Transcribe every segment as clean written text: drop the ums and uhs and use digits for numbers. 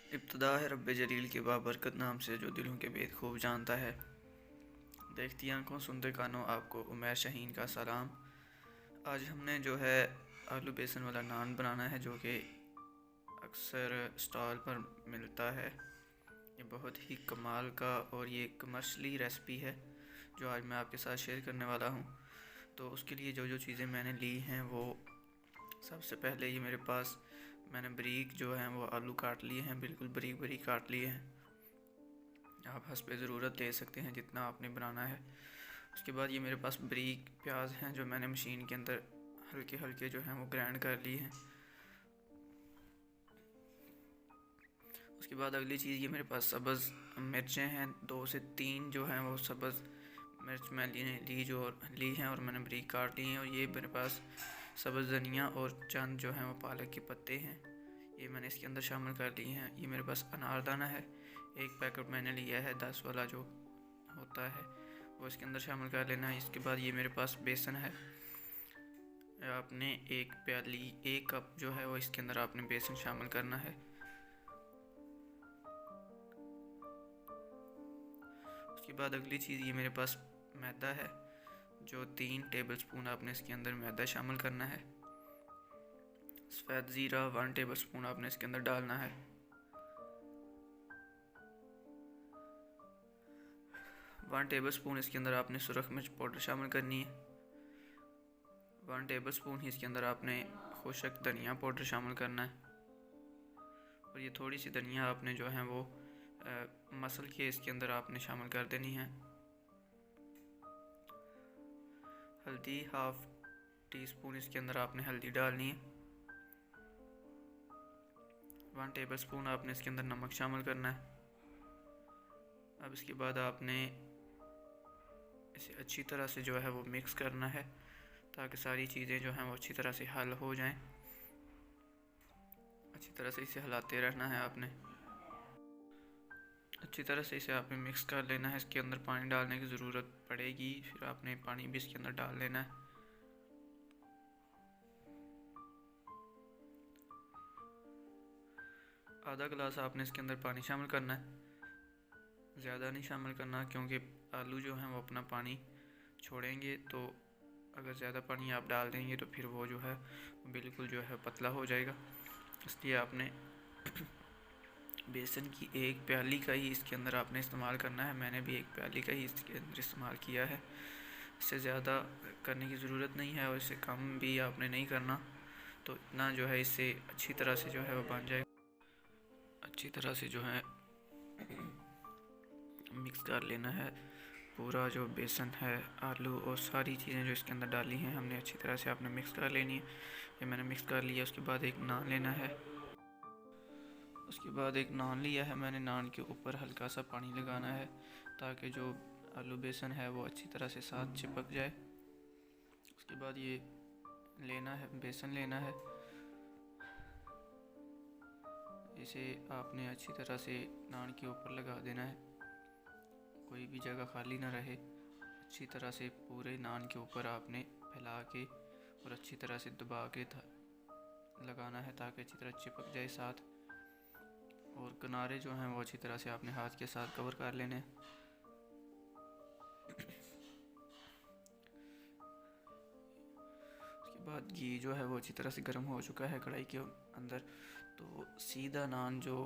इब्तिदा है रब्बे जलील के बाबरकत नाम से जो दिलों के भेद खूब जानता है। देखती आंखों सुनते कानों आपको उमैर शाहीन का सलाम। आज हमने जो है आलू बेसन वाला नान बनाना है, जो कि अक्सर स्टॉल पर मिलता है। ये बहुत ही कमाल का और ये कमर्शली रेसिपी है जो आज मैं आपके साथ शेयर करने वाला हूँ। तो उसके लिए जो जो चीज़ें मैंने ली हैं वो सबसे पहले ये मेरे पास मैंने बारीक जो है वो आलू काट लिए हैं, बिल्कुल बारीक बारीक काट लिए हैं। आप हस्बे ज़रूरत ले सकते हैं जितना आपने बनाना है। उसके बाद ये मेरे पास बारीक प्याज हैं जो मैंने मशीन के अंदर हल्के हल्के जो हैं वो ग्राइंड कर लिए हैं। उसके बाद अगली चीज़ ये मेरे पास सब्ज़ मिर्चें हैं, 2 से 3 जो हैं वो सब्ज़ मिर्च मैं ली हैं और मैंने बारीक काट ली हैं। और ये मेरे पास सब्ज़ धनिया और चंद जो हैं वो पालक के पत्ते हैं, ये मैंने इसके अंदर शामिल कर लिए हैं। ये मेरे पास अनारदाना है, एक पैकेट मैंने लिया है 10 वाला जो होता है, वो इसके अंदर शामिल कर लेना है। इसके बाद ये मेरे पास बेसन है, आपने एक कप जो है वो इसके अंदर आपने बेसन शामिल करना है। उसके बाद अगली चीज़ ये मेरे पास मैदा है, जो 3 टेबलस्पून आपने इसके अंदर मैदा शामिल करना है। सफ़ेद ज़ीरा 1 टेबलस्पून आपने इसके अंदर डालना है। 1 टेबलस्पून इसके अंदर आपने सुरख मिर्च पाउडर शामिल करनी है। 1 टेबलस्पून ही इसके अंदर आपने खुशक धनिया पाउडर शामिल करना है। और ये थोड़ी सी धनिया आपने जो है वो मसल के इसके अंदर आपने शामिल कर देनी है। हल्दी 1/2 टीस्पून इसके अंदर आपने हल्दी डालनी है। 1 टेबलस्पून आपने इसके अंदर नमक शामिल करना है। अब इसके बाद आपने इसे अच्छी तरह से जो है वो मिक्स करना है ताकि सारी चीज़ें जो हैं वो अच्छी तरह से हल हो जाएं। अच्छी तरह से इसे हिलाते रहना है आपने, अच्छी तरह से इसे आपने मिक्स कर लेना है। इसके अंदर पानी डालने की ज़रूरत पड़ेगी, फिर आपने पानी भी इसके अंदर डाल लेना है। आधा गिलास आपने इसके अंदर पानी शामिल करना है, ज़्यादा नहीं शामिल करना क्योंकि आलू जो हैं वो अपना पानी छोड़ेंगे। तो अगर ज़्यादा पानी आप डाल देंगे तो फिर वो जो है बिल्कुल जो है पतला हो जाएगा। इसलिए आपने बेसन की 1 प्याली का ही इसके अंदर आपने इस्तेमाल करना है। मैंने भी 1 प्याली का ही इसके अंदर इस्तेमाल किया है, इससे ज़्यादा करने की ज़रूरत नहीं है और इससे कम भी आपने नहीं करना। तो इतना जो है इससे अच्छी तरह से जो है वो बन जाएगा। अच्छी तरह से जो है मिक्स कर लेना है पूरा जो बेसन है, आलू और सारी चीज़ें जो इसके अंदर डाली हैं हमने अच्छी तरह से आपने मिक्स कर लेनी है। ये मैंने मिक्स कर लिया। उसके बाद एक नान लेना है, उसके बाद एक नान लिया है मैंने, नान के ऊपर हल्का सा पानी लगाना है ताकि जो आलू बेसन है वो अच्छी तरह से साथ चिपक जाए। उसके बाद ये लेना है, बेसन लेना है, इसे आपने अच्छी तरह से नान के ऊपर लगा देना है, कोई भी जगह खाली ना रहे। अच्छी तरह से पूरे नान के ऊपर आपने फैला के और अच्छी तरह से दबा के लगाना है ताकि अच्छी तरह चिपक जाए साथ। और किनारे जो हैं वो अच्छी तरह से आपने हाथ के साथ कवर कर लेने हैं। उसके बाद घी जो है वो अच्छी तरह से गर्म हो चुका है कढ़ाई के अंदर। तो सीधा नान जो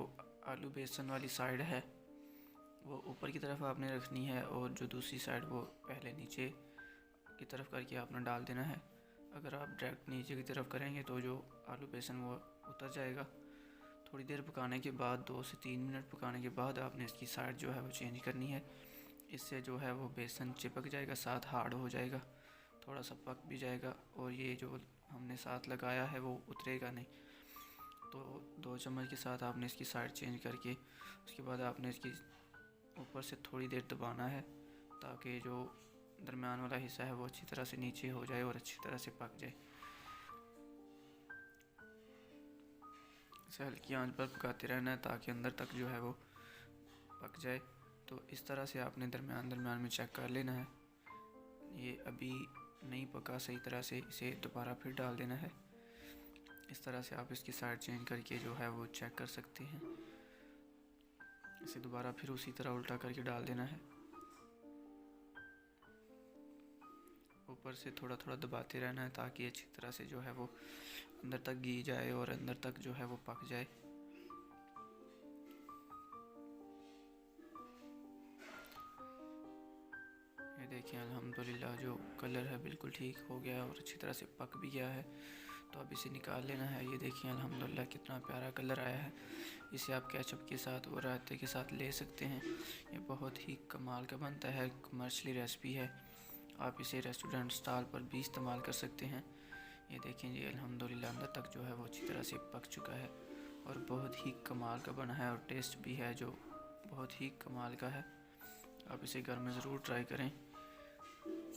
आलू बेसन वाली साइड है वो ऊपर की तरफ आपने रखनी है और जो दूसरी साइड वो पहले नीचे की तरफ करके आपने डाल देना है। अगर आप डायरेक्ट नीचे की तरफ करेंगे तो जो आलू बेसन वो उतर जाएगा। थोड़ी देर पकाने के बाद 2 से 3 मिनट पकाने के बाद आपने इसकी साइड जो है वो चेंज करनी है। इससे जो है वो बेसन चिपक जाएगा, साथ हार्ड हो जाएगा, थोड़ा सा पक भी जाएगा और ये जो हमने साथ लगाया है वो उतरेगा नहीं। तो 2 चम्मच के साथ आपने इसकी साइड चेंज करके उसके बाद आपने इसकी ऊपर से थोड़ी देर दबाना है ताकि जो दरमियान वाला हिस्सा है वो अच्छी तरह से नीचे हो जाए और अच्छी तरह से पक जाए। इसे हल्की आंच पर पकाते रहना है ताकि अंदर तक जो है वो पक जाए। तो इस तरह से आपने दरमियान दरमियान में चेक कर लेना है। ये अभी नहीं पका सही तरह से, इसे दोबारा फिर डाल देना है। इस तरह से आप इसकी साइड चेंज करके जो है वो चेक कर सकते हैं। इसे दोबारा फिर उसी तरह उल्टा करके डाल देना है। ऊपर से थोड़ा थोड़ा दबाते रहना है ताकि अच्छी तरह से जो है वो अंदर तक घी जाए और अंदर तक जो है वो पक जाए। ये देखिए अल्हम्दुलिल्लाह जो कलर है बिल्कुल ठीक हो गया है और अच्छी तरह से पक भी गया है। तो अब इसे निकाल लेना है। ये देखिए अल्हम्दुलिल्लाह कितना प्यारा कलर आया है। इसे आप केचप के साथ और रायते के साथ ले सकते हैं। ये बहुत ही कमाल का बनता है, कमर्शियली रेसिपी है। आप इसे रेस्टोरेंट स्टॉल पर भी इस्तेमाल कर सकते हैं। ये देखें जी अल्हम्दुलिल्लाह अंदर तक जो है वो अच्छी तरह से पक चुका है और बहुत ही कमाल का बना है और टेस्ट भी है जो बहुत ही कमाल का है। आप इसे घर में ज़रूर ट्राई करें।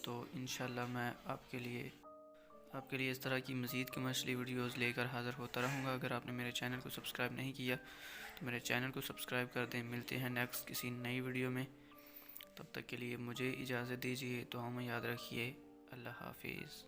तो इंशाल्लाह मैं आपके लिए इस तरह की मज़ीद कमर्शियली वीडियोज़ लेकर हाज़िर होता रहूँगा। अगर आपने मेरे चैनल को सब्सक्राइब नहीं किया तो मेरे चैनल को सब्सक्राइब कर दें। मिलते हैं नेक्स्ट किसी नई वीडियो में। तब तक के लिए मुझे इजाज़त दीजिए। दुआ में याद रखिए। अल्लाह हाफिज़।